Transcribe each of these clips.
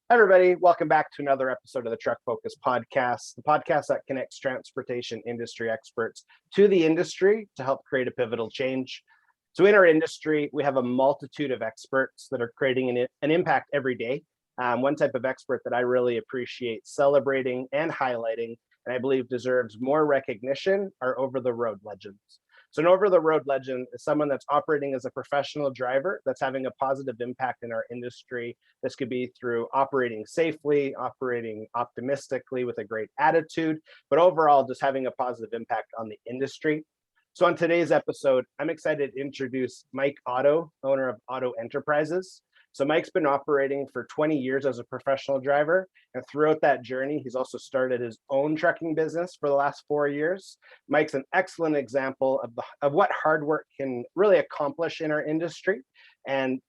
Everybody, welcome back to another episode of the Truck Focus podcast, the podcast that connects transportation industry experts to the industry to help create a pivotal change. So in our industry, we have a multitude of experts that are creating an impact every day. One type of expert that I really appreciate celebrating and highlighting, and I believe deserves more recognition, are over-the-road legends. So an over-the-road legend is someone that's operating as a professional driver that's having a positive impact in our industry. This could be through operating safely, operating optimistically with a great attitude, but overall just having a positive impact on the industry. So on today's episode, I'm excited to introduce Mike Otto, owner of Otto Enterprises. So Mike's been operating for 20 years as a professional driver. And throughout that journey, he's also started his own trucking business for the last 4 years. Mike's an excellent example of what hard work can really accomplish in our industry. And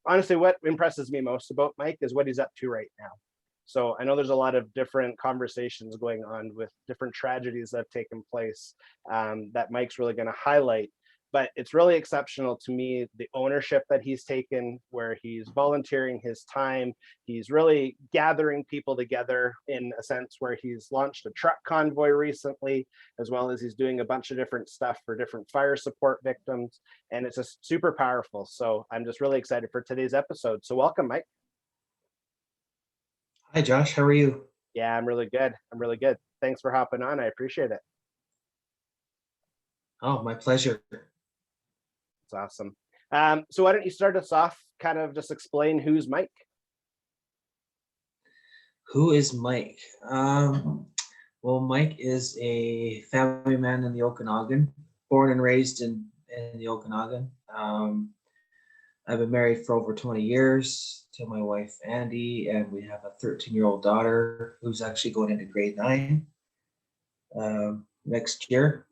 honestly, what impresses me most about Mike is what he's up to right now. So I know there's a lot of different conversations going on with different tragedies that have taken place that Mike's really going to highlight. But it's really exceptional to me, the ownership that he's taken, where he's volunteering his time. He's really gathering people together in a sense where he's launched a truck convoy recently, as well as he's doing a bunch of different stuff for different fire support victims. And it's just super powerful. So I'm just really excited for today's episode. So welcome, Mike. Hi, Josh. How are you? Yeah, I'm really good. I'm really good. Thanks for hopping on. I appreciate it. Oh, my pleasure. It's awesome. So why don't you start us off, kind of just explain who's Mike? Who is Mike? Well, Mike is a family man in the Okanagan, born and raised in the Okanagan. I've been married for over 20 years to my wife, Andy, and we have a 13-year-old daughter who's actually going into grade 9 next year.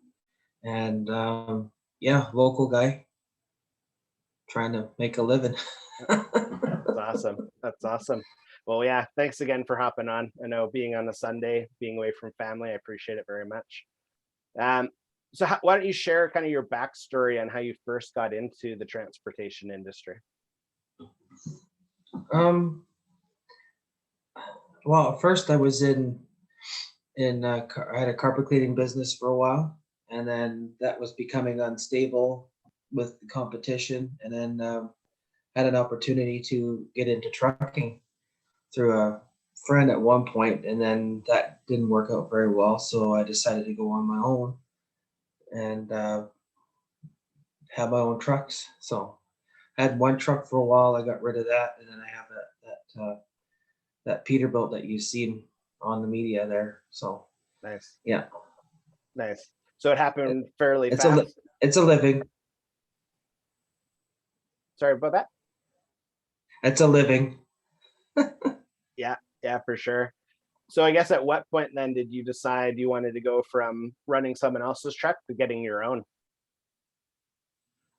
And yeah, local guy trying to make a living. That's awesome. That's awesome. Well, yeah, thanks again for hopping on. I know being on a Sunday, being away from family, I appreciate it very much. So why don't you share kind of your backstory on how you first got into the transportation industry? Well, first I was I had a carpet cleaning business for a while, and then that was becoming unstable with the competition, and then had an opportunity to get into trucking through a friend at one point, and then that didn't work out very well, so I decided to go on my own and have my own trucks. So I had one truck for a while. I got rid of that, and then I have that Peterbilt that you've seen on the media there. So Nice. yeah, nice. So it happened fairly fast. It's a living. Sorry about that. It's a living. Yeah, for sure. So I guess at what point then did you decide you wanted to go from running someone else's truck to getting your own?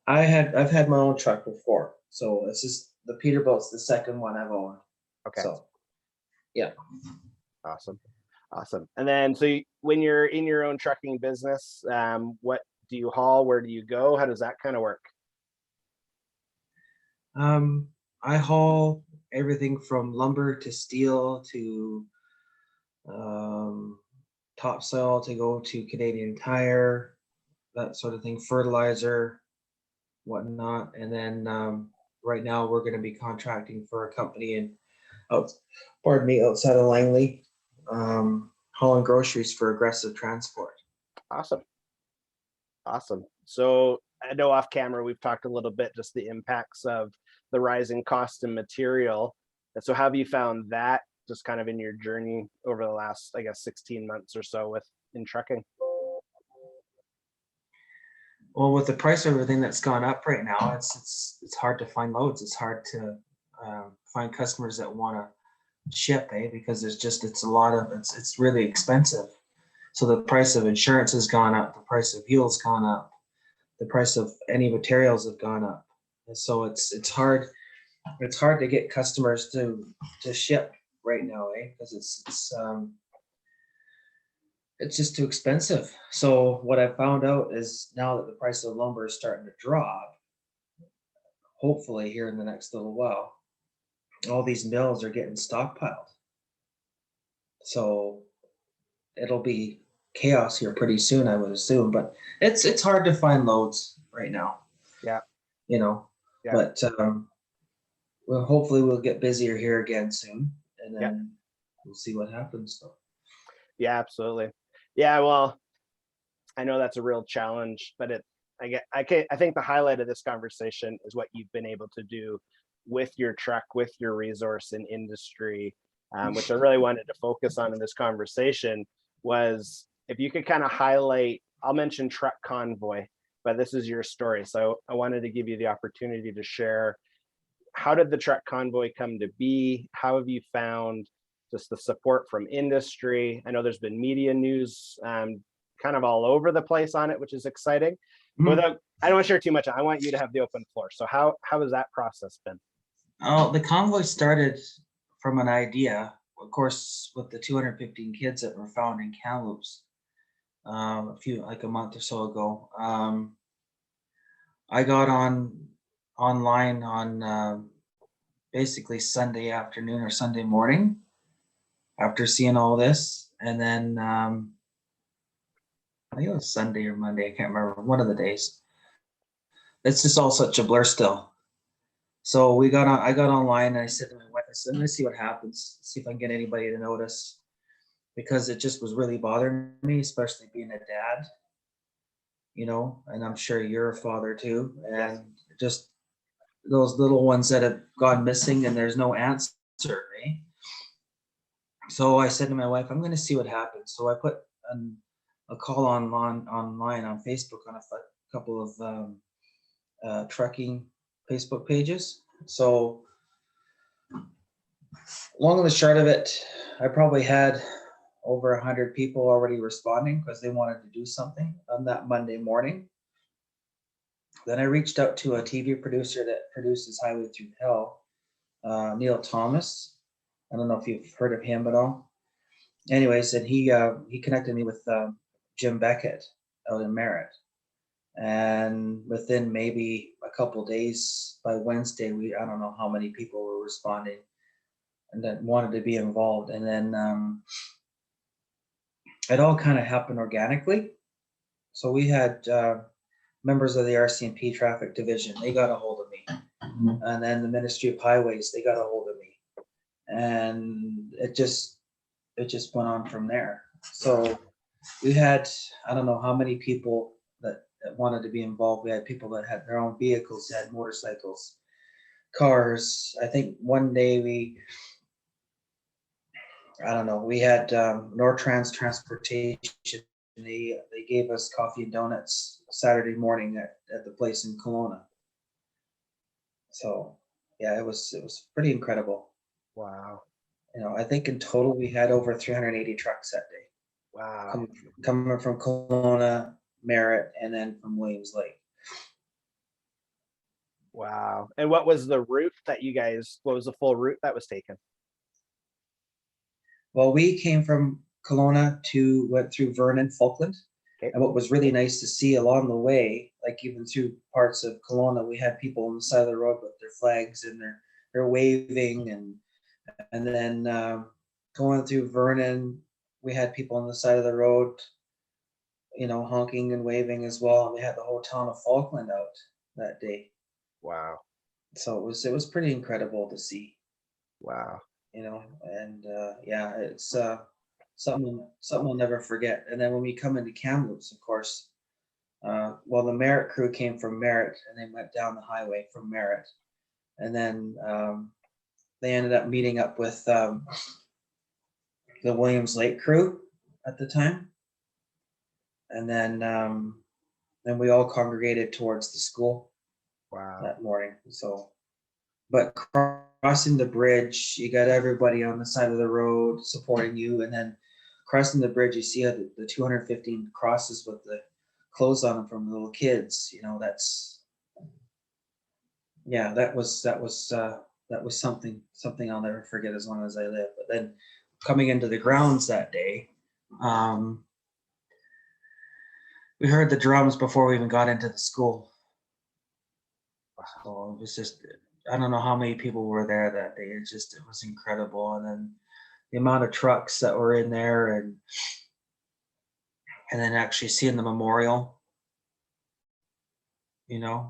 I've had my own truck before, so this is the Peterbilt's the second one I've owned. Okay. So yeah. Awesome. And then, so when you're in your own trucking business, what do you haul? Where do you go? How does that kind of work? I haul everything from lumber to steel to topsoil to go to Canadian Tire, that sort of thing, fertilizer, whatnot. And then right now we're going to be contracting for a company outside of Langley, hauling groceries for Aggressive Transport. Awesome. So I know off camera we've talked a little bit just the impacts of the rising cost of material. And so how have you found that just kind of in your journey over the last, I guess, 16 months or so in trucking? Well, with the price of everything that's gone up right now, it's hard to find loads. It's hard to find customers that want to ship, because it's really expensive. So the price of insurance has gone up, the price of fuel's gone up, the price of any materials have gone up. And so it's hard to get customers to ship right now, because it's just too expensive. So what I found out is now that the price of lumber is starting to drop, hopefully here in the next little while, all these mills are getting stockpiled. So it'll be chaos here pretty soon, I would assume. But it's hard to find loads right now, Yeah. you know. Yeah. But well, hopefully we'll get busier here again soon, and Yeah. then we'll see what happens. So. Yeah, absolutely. Yeah, well, I know that's a real challenge, but I think the highlight of this conversation is what you've been able to do with your truck, with your resource and industry, which I really wanted to focus on in this conversation was if you could kind of highlight, I'll mention Truck Convoy, but this is your story. So I wanted to give you the opportunity to share, how did the Truck Convoy come to be? How have you found just the support from industry? I know there's been media news kind of all over the place on it, which is exciting. Mhm. Without, I don't want to share too much. I want you to have the open floor. So how has that process been? Oh, the convoy started from an idea, of course, with the 215 kids that were found in Kamloops a month or so ago. I got online on basically Sunday afternoon or Sunday morning after seeing all this, and then I think it was Sunday or Monday. I can't remember, one of the days. It's just all such a blur still. So I got online and I said to my wife, I said, I'm gonna see what happens, see if I can get anybody to notice, because it just was really bothering me, especially being a dad, and I'm sure you're a father too. Yes. And just those little ones that have gone missing and there's no answer, eh? So I said to my wife, I'm gonna see what happens. So I put a call online on Facebook on a couple of trucking Facebook pages. So long and the short of it, I probably had over 100 people already responding because they wanted to do something on that Monday morning. Then I reached out to a TV producer that produces Highway Through Hell, Neil Thomas. I don't know if you've heard of him at all. Anyways, and he connected me with Jim Beckett out in Merritt. And within maybe a couple days, by Wednesday, I don't know how many people were responding and that wanted to be involved. And then it all kind of happened organically. So we had members of the RCMP traffic division, they got a hold of me. Mm-hmm. And then the Ministry of Highways, they got a hold of me. And it just went on from there. So we had, I don't know how many people that wanted to be involved. We had people that had their own vehicles, had motorcycles, cars. I think one day we had Nortrans Transportation. They gave us coffee and donuts Saturday morning at the place in Kelowna. So yeah, it was pretty incredible. Wow. I think in total we had over 380 trucks that day. Wow. Coming from Kelowna, Merritt, and then from Williams Lake. Wow. And what was the route what was the full route that was taken? Well, we came from Kelowna went through Vernon, Falkland. Okay. And what was really nice to see along the way, like even through parts of Kelowna, we had people on the side of the road with their flags and they're waving, and then going through Vernon, we had people on the side of the road, honking and waving as well. And we had the whole town of Falkland out that day. Wow. So it was pretty incredible to see. Wow. And yeah, it's something we'll never forget. And then when we come into Kamloops, of course, the Merritt crew came from Merritt and they went down the highway from Merritt, and then they ended up meeting up with the Williams Lake crew at the time, and then we all congregated towards the school. Wow. That morning. So, but crossing the bridge, you got everybody on the side of the road supporting you, and then crossing the bridge, you see the 215 crosses with the clothes on them from little kids. That was something I'll never forget as long as I live. But then coming into the grounds that day, we heard the drums before we even got into the school. So it was just I don't know how many people were there that day. It was incredible. And then the amount of trucks that were in there, and then actually seeing the memorial,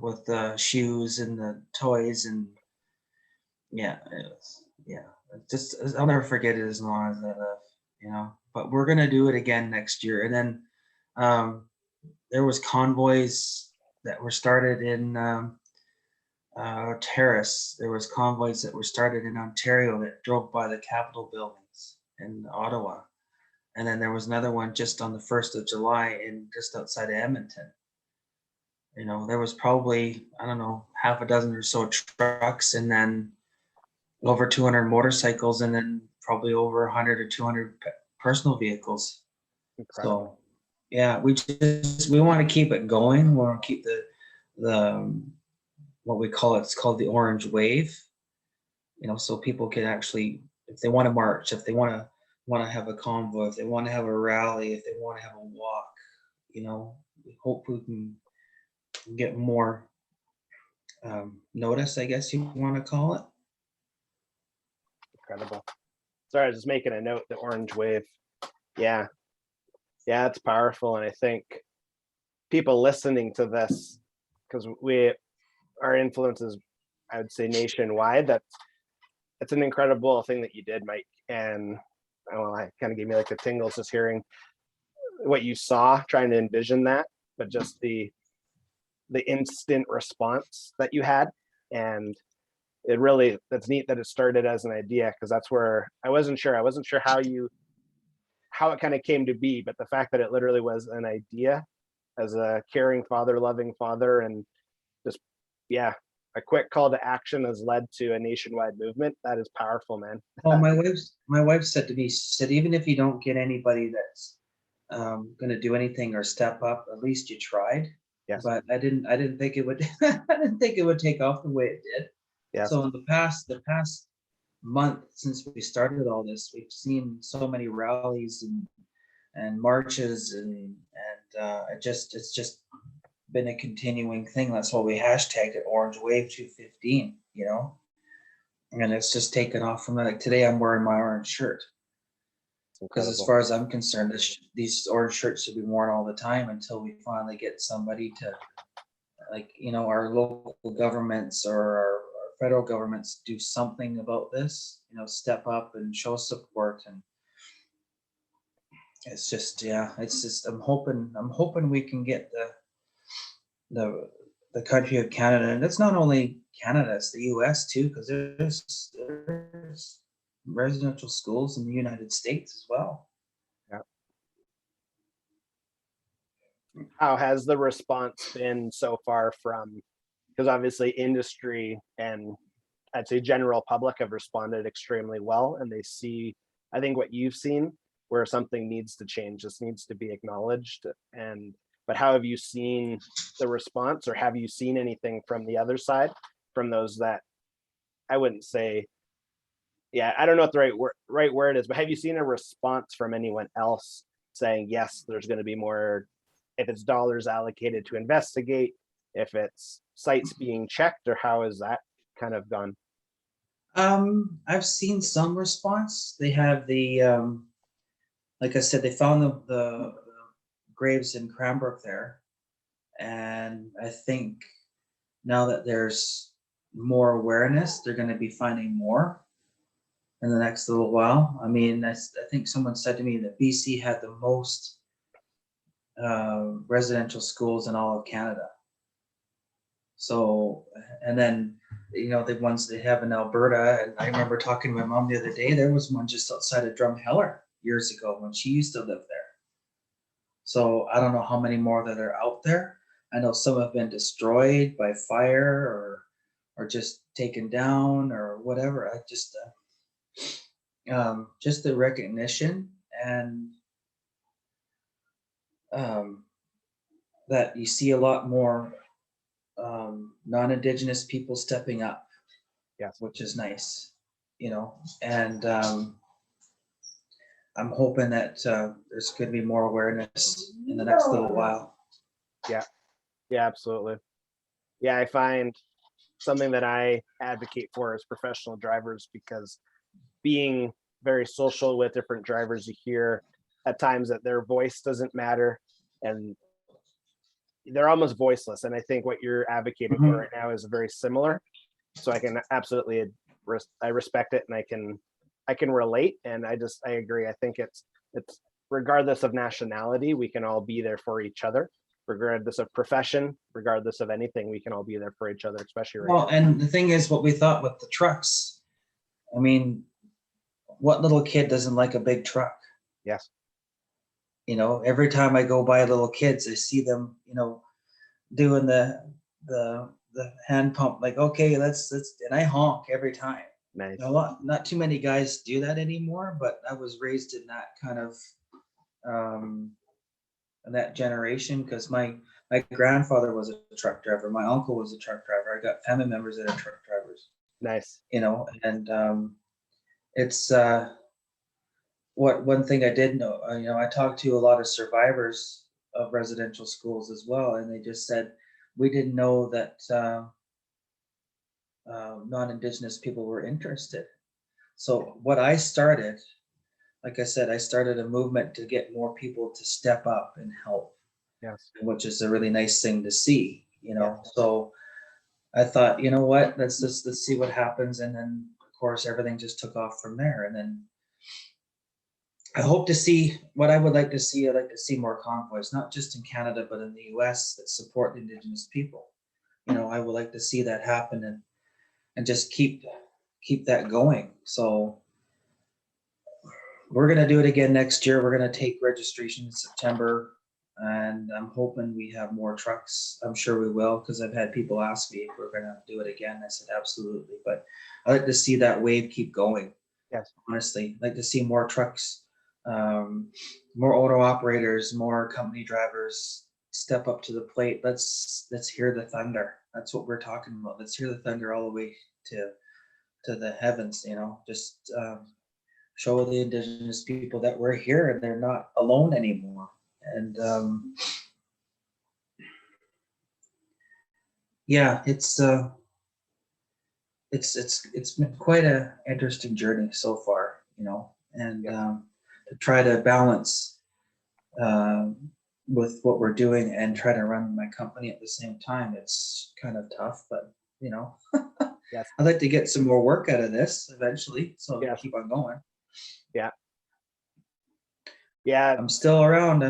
with the shoes and the toys, and yeah, I'll never forget it as long as I live. But we're gonna do it again next year. And then there was convoys that were started in Terrace. There was convoys that were started in Ontario that drove by the Capitol buildings in Ottawa. And then there was another one just on the 1st of July in just outside of Edmonton. There was probably, I don't know, half a dozen or so trucks, and then over 200 motorcycles, and then probably over 100 or 200 personal vehicles. Incredible. So yeah, we want to keep it going. We want to keep the what we call it's called the Orange Wave. So people can actually, if they want to march, if they want to have a convoy, if they want to have a rally, if they want to have a walk, we hope we can get more notice, I guess you want to call it. Incredible. Sorry, I was just making a note, the Orange Wave. Yeah, it's powerful. And I think people listening to this, because our influence is, I would say, nationwide. It's an incredible thing that you did, Mike. And it kind of gave me like the tingles just hearing what you saw, trying to envision that, but just the instant response that you had. And that's neat that it started as an idea, because that's where I wasn't sure how it kind of came to be, but the fact that it literally was an idea as a caring father, loving father, and just, a quick call to action has led to a nationwide movement. That is powerful, man. Well, my wife said to me, she said, even if you don't get anybody that's going to do anything or step up, at least you tried. Yes. But I didn't think it would I didn't think it would take off the way it did. Yes. So in the past month since we started all this, we've seen so many rallies and marches, and it's just been a continuing thing. That's why we hashtagged it Orange Wave 215, and it's just taken off from that. Like today, I'm wearing my orange shirt because, as far as I'm concerned, these orange shirts should be worn all the time until we finally get somebody to, our local governments or our federal governments do something about this. Step up and show support. And it's just, I'm hoping we can get the country of Canada, and it's not only Canada, it's the US too, because there's residential schools in the United States as well. Yeah. How has the response been so far because obviously industry and I'd say general public have responded extremely well, and they see, I think, what you've seen, where something needs to change, this needs to be acknowledged. But how have you seen the response, or have you seen anything from the other side, from those that, I wouldn't say, I don't know what the right word is, but have you seen a response from anyone else saying, yes, there's going to be more, if it's dollars allocated to investigate, if it's sites being checked, or how has that kind of gone? I've seen some response. They have like I said, they found the graves in Cranbrook there. And I think now that there's more awareness, they're going to be finding more in the next little while. I mean, I think someone said to me that BC had the most residential schools in all of Canada. So, and then, the ones they have in Alberta, and I remember talking to my mom the other day, there was one just outside of Drumheller years ago when she used to live there. So I don't know how many more that are out there. I know some have been destroyed by fire or just taken down or whatever. I just the recognition and that you see a lot more non-Indigenous people stepping up. Yes. Which is nice, and I'm hoping that there's going to be more awareness in the next little while. Yeah, absolutely. Yeah, I find something that I advocate for as professional drivers, because being very social with different drivers, you hear at times that their voice doesn't matter and they're almost voiceless. And I think what you're advocating for right now is very similar. So I can absolutely, I respect it, and I can relate. And I agree. I think it's regardless of nationality, we can all be there for each other, regardless of profession, regardless of anything, we can all be there for each other, especially right Well, now. and the thing is, what we thought with the trucks, I mean, what little kid doesn't like a big truck? Yes. You know, every time I go by little kids, I see them, you know, doing the hand pump, like, okay, let's, and I honk every time. Nice. Not too many guys do that anymore, but I was raised in that kind of in that generation, because my grandfather was a truck driver, my uncle was a truck driver, I got family members that are truck drivers. Nice. You know, and it's what one thing I did know, you know, I talked to a lot of survivors of residential schools as well, and they just said we didn't know that non-Indigenous people were interested. So what I started, like I said, I started a movement to get more people to step up and help. Yes. Which is a really nice thing to see, you know. Yes. So I thought, you know what, let's see what happens, and then of course everything just took off from there. And then I hope to see what I would like to see. I'd like to see more convoys, not just in Canada, but in the US, that support Indigenous people. You know, I would like to see that happen, and just keep that going. So we're gonna do it again next year. We're gonna take registration in September, and I'm hoping we have more trucks. I'm sure we will, because I've had people ask me if we're gonna do it again. I said absolutely, but I like to see that wave keep going. Yes. Honestly, I'd like to see more trucks, more auto operators, more company drivers step up to the plate. Let's hear the thunder. That's what we're talking about. Let's hear the thunder all the way to the heavens. You know, just show the Indigenous people that we're here and they're not alone anymore. And yeah, it's been quite a interesting journey so far, you know, and to try to balance with what we're doing and try to run my company at the same time. It's kind of tough, but you know, Yes. I'd like to get some more work out of this eventually, so Yes. keep on going. Yeah. Yeah. I'm still around.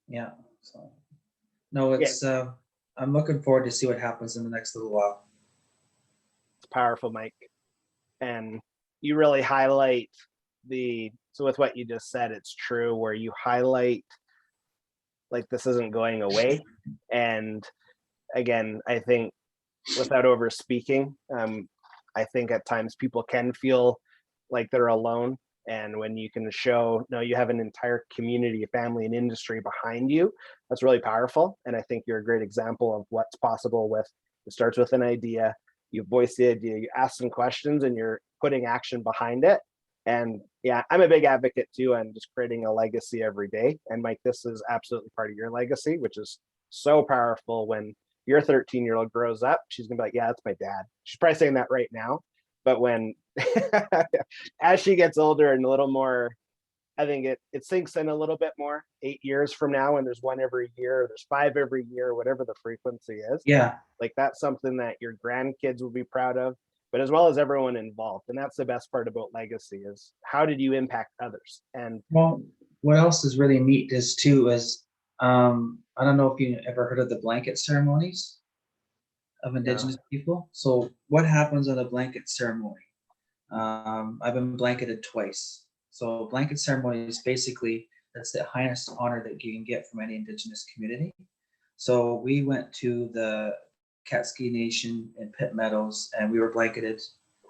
Yeah. So no, it's I'm looking forward to see what happens in the next little while. It's powerful, Mike. And you really highlight so with what you just said, it's true, where you highlight like this isn't going away. And again, I think without over speaking, I think at times people can feel like they're alone. And when you can show, no, you have an entire community, a family, and industry behind you, that's really powerful. And I think you're a great example of what's possible with, it starts with an idea, you voice the idea, you ask some questions, and you're putting action behind it. And yeah, I'm a big advocate too, and just creating a legacy every day. And Mike, this is absolutely part of your legacy, which is so powerful. When your 13-year-old grows up, she's gonna be like, yeah, that's my dad. She's probably saying that right now. But when, as she gets older and a little more, I think it sinks in a little bit more. 8 years from now, when there's one every year, there's 5 every year, whatever the frequency is. Yeah. Like that's something that your grandkids will be proud of, but as well as everyone involved. And that's the best part about legacy, is how did you impact others? And well, what else is really neat is too is I don't know if you ever heard of the blanket ceremonies of Indigenous people. So what happens on a blanket ceremony? I've been blanketed twice. So blanket ceremony is basically, that's the highest honor that you can get from any Indigenous community. So we went to the Catski Nation in Pitt Meadows, and we were blanketed.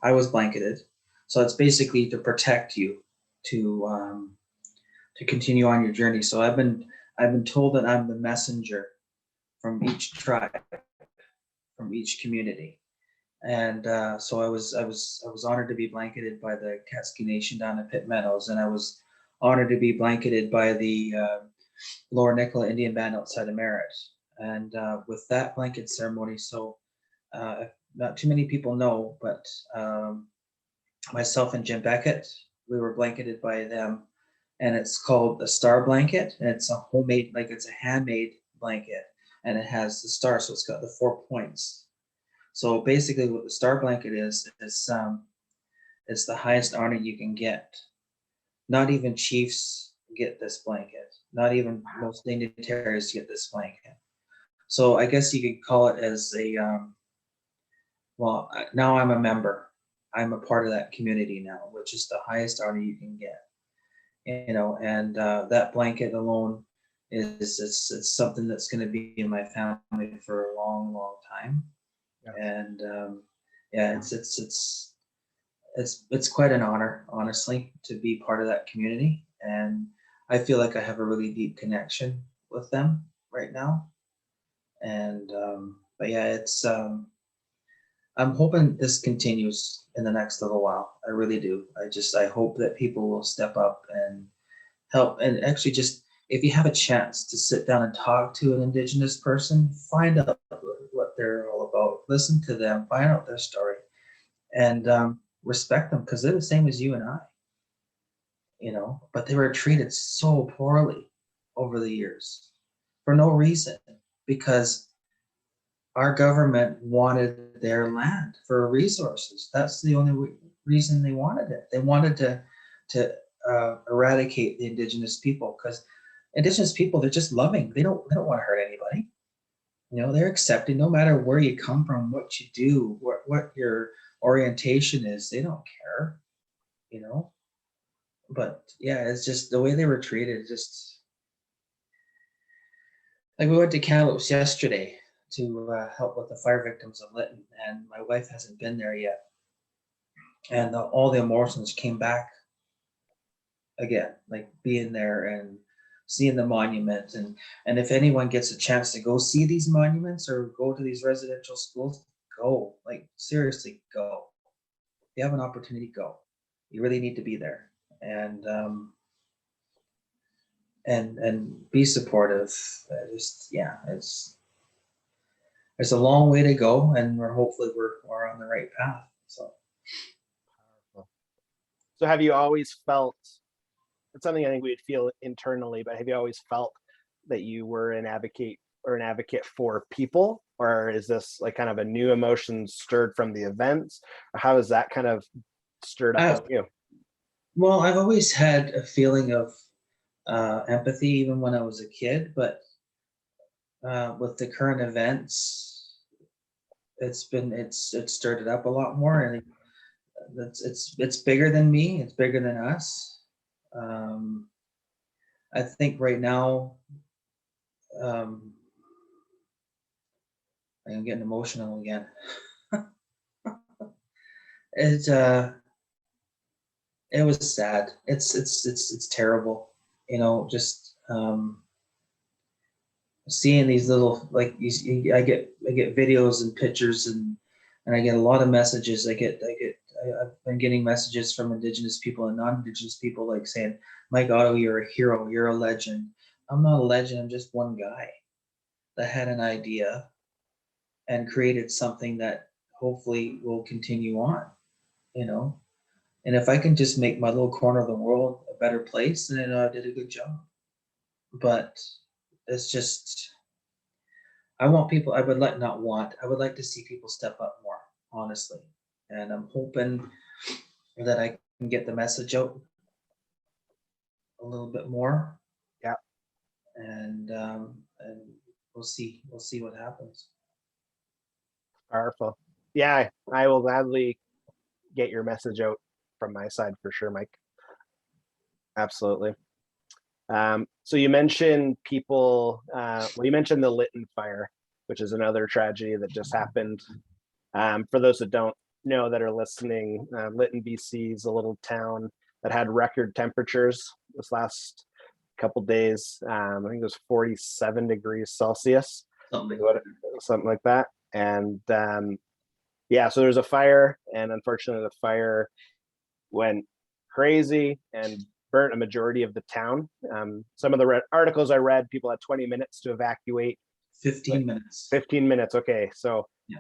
I was blanketed. So it's basically to protect you, to continue on your journey. So I've been told that I'm the messenger from each tribe, from each community. And so I was honored to be blanketed by the Catski Nation down at Pitt Meadows, and I was honored to be blanketed by the Lower Nicola Indian Band outside of Merritt. and with that blanket ceremony. So not too many people know, but myself and Jim Beckett, we were blanketed by them, and it's called the Star Blanket, and it's a homemade, like it's a handmade blanket, and it has the star, so it's got the 4 points. So basically, what the Star Blanket is it's the highest honor you can get. Not even chiefs get this blanket. Not even most dignitaries get this blanket. So I guess you could call it as a well. Now I'm a member. I'm a part of that community now, which is the highest honor you can get. And that blanket alone it's something that's going to be in my family for a long, long time. Yeah. And yeah, it's quite an honor, honestly, to be part of that community. And I feel like I have a really deep connection with them right now. And but yeah, it's I'm hoping this continues in the next little while. I really do. I hope that people will step up and help. And actually, just if you have a chance to sit down and talk to an Indigenous person, find out what they're all about. Listen to them, find out their story, and respect them, because they're the same as you and I. But they were treated so poorly over the years for no reason, because our government wanted their land for resources. That's the only reason they wanted it. They wanted to eradicate the Indigenous people, because Indigenous people, they're just loving. They don't want to hurt anybody. They're accepting no matter where you come from, what you do, what your orientation is. They don't care. But yeah, it's just the way they were treated. Just like we went to Kamloops yesterday to help with the fire victims of Linton, and my wife hasn't been there yet, and all the emotions came back again, like being there and seeing the monument. And if anyone gets a chance to go see these monuments or go to these residential schools, go. Like, seriously, go. If you have an opportunity, go. You really need to be there. And be supportive. There's a long way to go, and hopefully we're on the right path. So have you always felt, it's something I think we'd feel internally, but have you always felt that you were an advocate for people, or is this like kind of a new emotion stirred from the events? How is that kind of stirred up in you? Well, I've always had a feeling of empathy, even when I was a kid, but with the current events, it's stirred it up a lot more, and it's bigger than me. It's bigger than us. I think right now, I'm getting emotional again. It was sad. It's terrible. Just seeing these little, like, I get videos and pictures, and I get a lot of messages. I've been getting messages from Indigenous people and non-Indigenous people, like saying, "Mike Otto, you're a hero. You're a legend." I'm not a legend. I'm just one guy that had an idea and created something that hopefully will continue on. And if I can just make my little corner of the world a better place, then I did a good job. But it's just, I would like to see people step up more, honestly. And I'm hoping that I can get the message out a little bit more. Yeah. And we'll see what happens. Powerful. Yeah, I will gladly get your message out from my side for sure, Mike. Absolutely. So you mentioned you mentioned the Linton Fire, which is another tragedy that just happened. For those that don't know, that are listening, Linton, BC is a little town that had record temperatures this last couple days. I think it was 47 degrees Celsius, something like that. And yeah, so there's a fire, and unfortunately the fire went crazy and burnt a majority of the town. Some of the articles I read, people had 20 minutes to evacuate. 15 minutes. 15 minutes. Okay. So Yeah.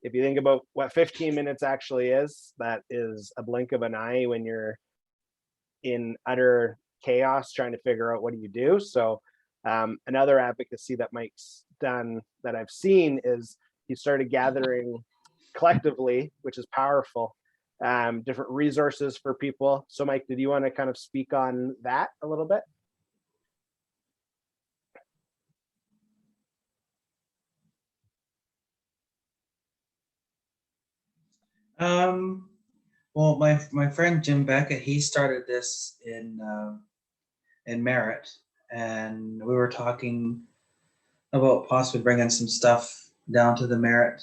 if you think about what 15 minutes actually is, that is a blink of an eye when you're in utter chaos trying to figure out what do you do. So another advocacy that Mike's done that I've seen is he started gathering collectively, which is powerful, different resources for people. So Mike, did you want to kind of speak on that a little bit? Well, my friend Jim Beckett, he started this in Merritt, and we were talking about possibly bringing some stuff down to the Merritt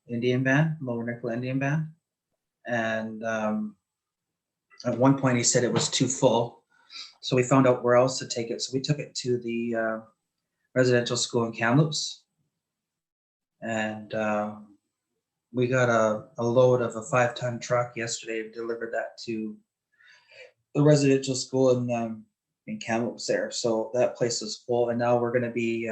Indian band, Lower Nicola Indian band, and at one point he said it was too full, so we found out where else to take it. So we took it to the residential school in Kamloops, and we got a load of a 5-ton truck yesterday, delivered that to the residential school in Kamloops there. So that place was full, and now we're going to be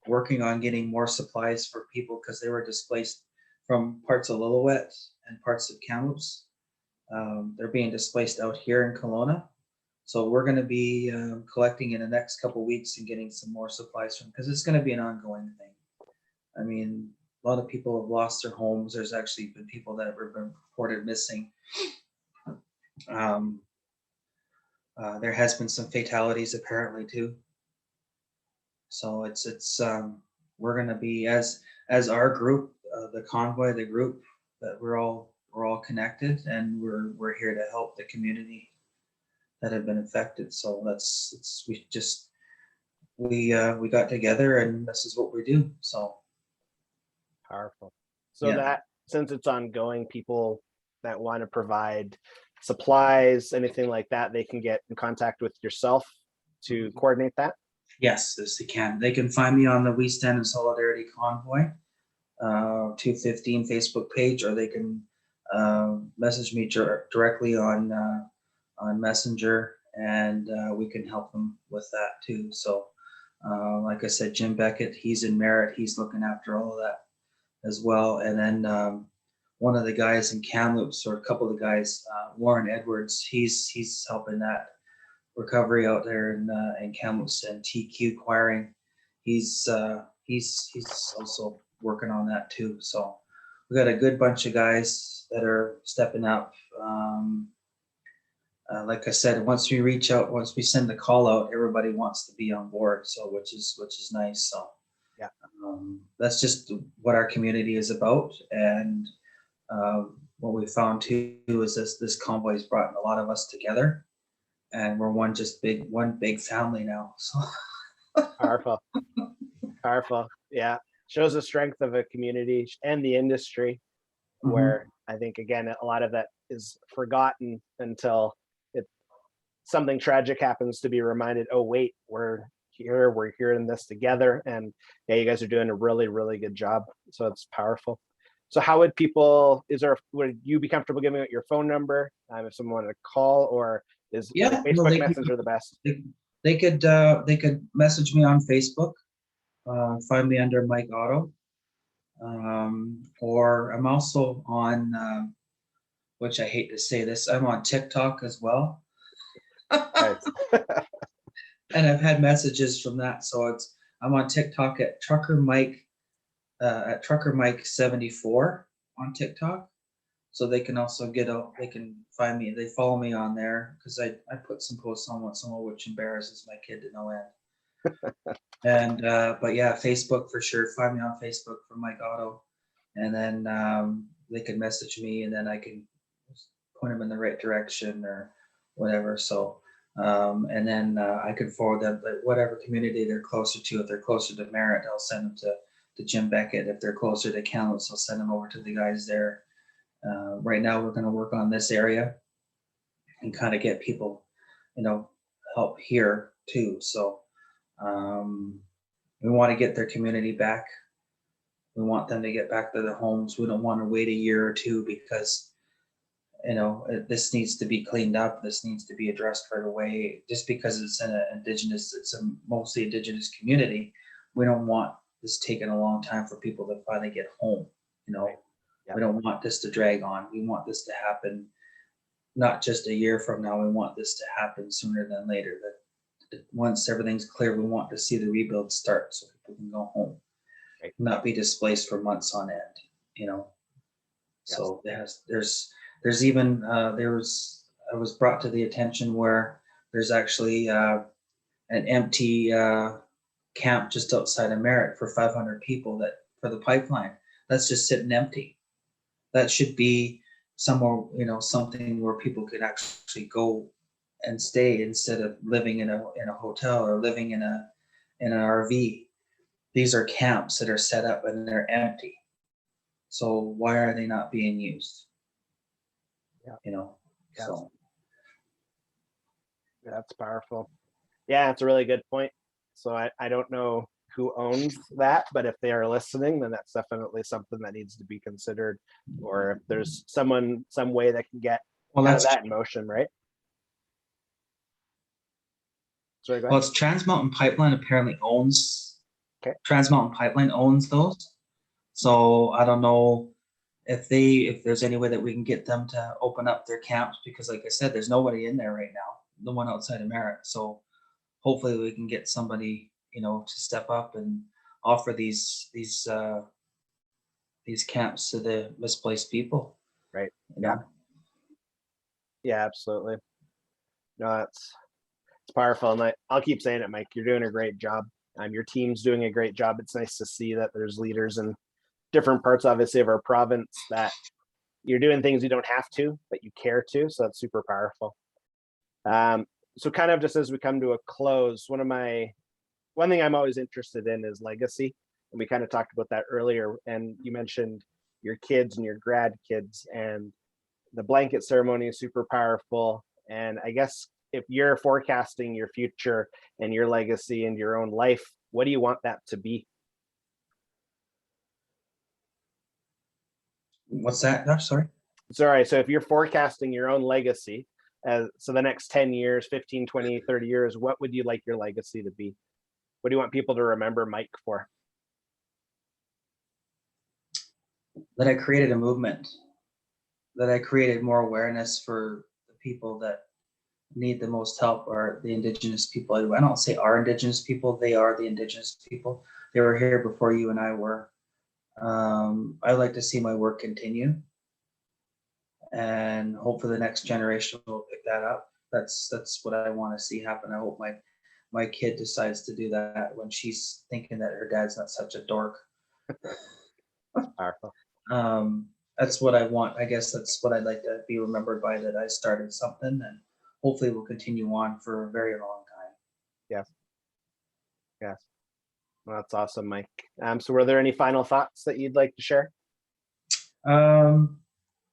working on getting more supplies for people because they were displaced from parts of Lillooet and parts of Kamloops. They're being displaced out here in Kelowna. So we're going to be collecting in the next couple of weeks and getting some more supplies from, because it's going to be an ongoing thing. I mean, a lot of people have lost their homes. There's actually been people that have been reported missing. There has been some fatalities apparently too. So it's we're going to be as our group, the convoy, the group, that we're all connected, and we're here to help the community that have been affected. So we got together, and this is what we do. So Powerful. So yeah. that, since it's ongoing, people that want to provide supplies, anything like that, they can get in contact with yourself to coordinate that? Yes, they can. They can find me on the We Stand in Solidarity Convoy 215 Facebook page, or they can message me directly on Messenger, and we can help them with that too. So like I said, Jim Beckett, he's in Merritt. He's looking after all of that as well. And then one of the guys in Kamloops, or a couple of the guys, Warren Edwards, he's helping that recovery out there in Kamloops, and TQ Acquiring. He's also working on that too. So we got a good bunch of guys that are stepping up. Like I said, once we reach out, once we send the call out, everybody wants to be on board. So which is nice. So yeah, that's just what our community is about. And what we found too is this convoy has brought a lot of us together, and we're one big family now. So powerful. Yeah, shows the strength of a community and the industry, where I think again a lot of that is forgotten until something tragic happens to be reminded, oh wait, we're here in this together. And yeah, you guys are doing a really, really good job. So it's powerful. So how would people, would you be comfortable giving out your phone number if someone wanted to call, or is Facebook Messenger the best? They could message me on Facebook, find me under Mike Otto, or I'm also on, which I hate to say this, I'm on TikTok as well. And I've had messages from that. So I'm on TikTok at Trucker Mike 74 on TikTok. So they can also they can find me. They follow me on there because I put some posts on once in a while, which embarrasses my kid to no end. And but yeah, Facebook for sure. Find me on Facebook for Mike Otto, and then they can message me, and then I can point them in the right direction or whatever. So and then I can forward them, but whatever community they're closer to. If they're closer to Merritt, I'll send them to Jim Beckett. If they're closer to Kamloops, I'll send them over to the guys there. Right now, we're going to work on this area and kind of get people, help here too. So we want to get their community back. We want them to get back to their homes. We don't want to wait a year or two because, this needs to be cleaned up. This needs to be addressed right away. Just because it's it's a mostly Indigenous community, we don't want this taking a long time for people to finally get home. Right. Yeah. We don't want this to drag on. We want this to happen not just a year from now. We want this to happen sooner than later. That once everything's clear, we want to see the rebuild start so people can go home, Right. not be displaced for months on end. Yes. So there's even I was brought to the attention where there's actually an empty camp just outside of Merritt for 500 people that for the pipeline that's just sitting empty. That should be somewhere, something where people could actually go and stay instead of living in a hotel or living in an RV. These are camps that are set up and they're empty. So why are they not being used? Yeah. So That's powerful. Yeah, it's a really good point. So I don't know who owns that, but if they are listening, then that's definitely something that needs to be considered. Or if there's some way that can get that in motion, right? Sorry, go ahead. Well, it's Trans Mountain Pipeline apparently owns. Okay. Trans Mountain Pipeline owns those. So I don't know if there's any way that we can get them to open up their camps, because like I said, there's nobody in there right now, the one outside of Merritt. So hopefully we can get somebody, to step up and offer these camps to the misplaced people. Right. Yeah. Yeah, absolutely. No, it's powerful. And I'll keep saying it, Mike, you're doing a great job. Your team's doing a great job. It's nice to see that there's leaders in different parts, obviously, of our province that you're doing things you don't have to, but you care to. So that's super powerful. So kind of just as we come to a close, one thing I'm always interested in is legacy. And we kind of talked about that earlier. And you mentioned your kids and your grad kids, and the blanket ceremony is super powerful. And I guess if you're forecasting your future and your legacy and your own life, what do you want that to be? What's that? No, sorry. Sorry. So if you're forecasting your own legacy, so the next 10 years, 15, 20, 30 years, what would you like your legacy to be? What do you want people to remember Mike for? That I created a movement, that I created more awareness for the people that need the most help, are the Indigenous people. I don't say our Indigenous people, they are the Indigenous people. They were here before you and I were. I'd like to see my work continue, and hopefully the next generation will pick that up. That's what I want to see happen. I hope my kid decides to do that when she's thinking that her dad's not such a dork. Powerful. That's what I want. I guess that's what I'd like to be remembered by, that I started something, and hopefully will continue on for a very long time. Yes. Well, that's awesome, Mike. So were there any final thoughts that you'd like to share?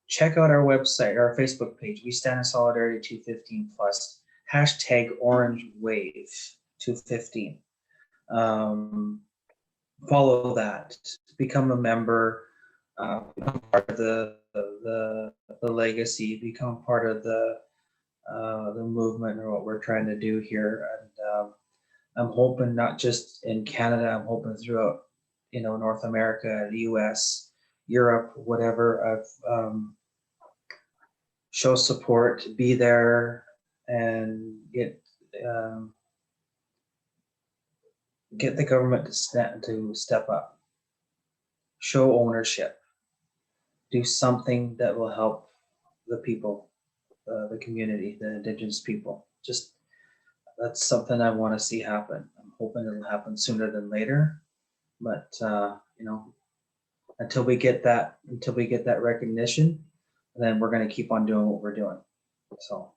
Check out our website, our Facebook page. We stand in solidarity 215 plus. #Orange Wave 215. Follow that. Become a member. Become part of the legacy. Become part of the movement, or what we're trying to do here. And I'm hoping not just in Canada. I'm hoping throughout, North America, the U.S., Europe, whatever. I've show support, be there, and get the government to step up, show ownership, do something that will help the people, the community, the Indigenous people. Just that's something I want to see happen. I'm hoping it'll happen sooner than later, but until we get that recognition, then we're going to keep on doing what we're doing. So.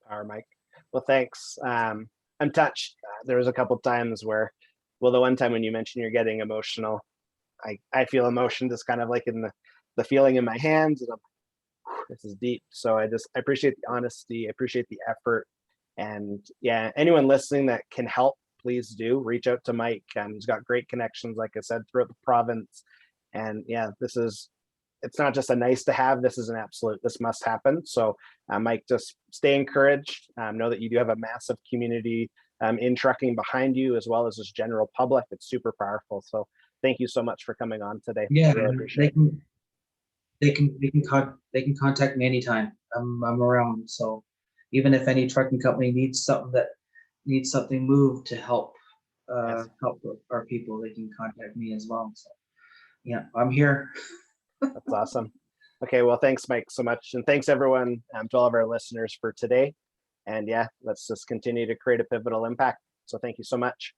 Power, Mike. Well, thanks. I'm touched. There was a couple times where, the one time when you mentioned you're getting emotional, I feel emotion just kind of like in the feeling in my hands, and I'm like, this is deep. So I appreciate the honesty. I appreciate the effort. And yeah, anyone listening that can help, please do reach out to Mike. He's got great connections, like I said, throughout the province. And yeah, it's not just a nice to have, this is an absolute, this must happen. So Mike, just stay encouraged. Know that you do have a massive community in trucking behind you, as well as this general public. It's super powerful. So thank you so much for coming on today. Yeah, I really appreciate it. they can contact me anytime. I'm around. So even if any trucking company needs something moved to help Yes. help our people, they can contact me as well. So yeah, I'm here. That's awesome. Okay, well, thanks, Mike, so much. And thanks, everyone, to all of our listeners for today. And yeah, let's just continue to create a pivotal impact. So thank you so much.